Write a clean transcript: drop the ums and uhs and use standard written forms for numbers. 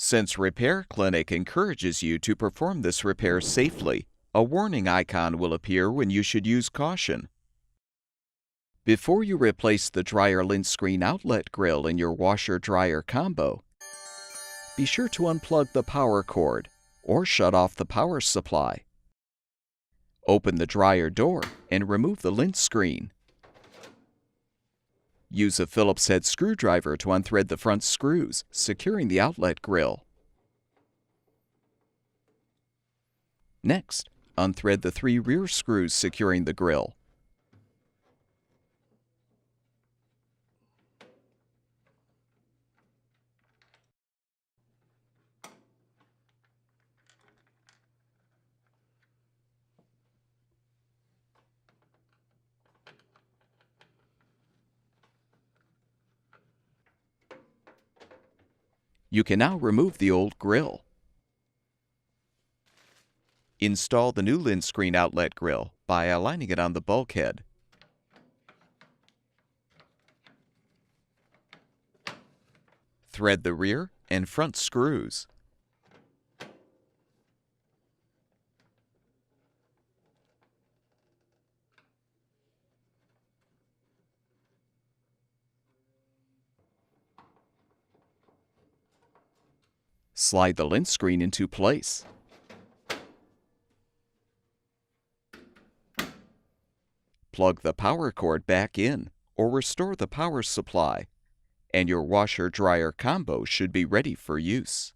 Since Repair Clinic encourages you to perform this repair safely, a warning icon will appear when you should use caution. Before you replace the dryer lint screen outlet grill in your washer-dryer combo, be sure to unplug the power cord or shut off the power supply. Open the dryer door and remove the lint screen. Use a Phillips head screwdriver to unthread the front screws, securing the outlet grill. Next, unthread the 3 rear screws securing the grill. You can now remove the old grill. Install the new lint screen outlet grill by aligning it on the bulkhead. Thread the rear and front screws. Slide the lint screen into place. Plug the power cord back in or restore the power supply, and your washer-dryer combo should be ready for use.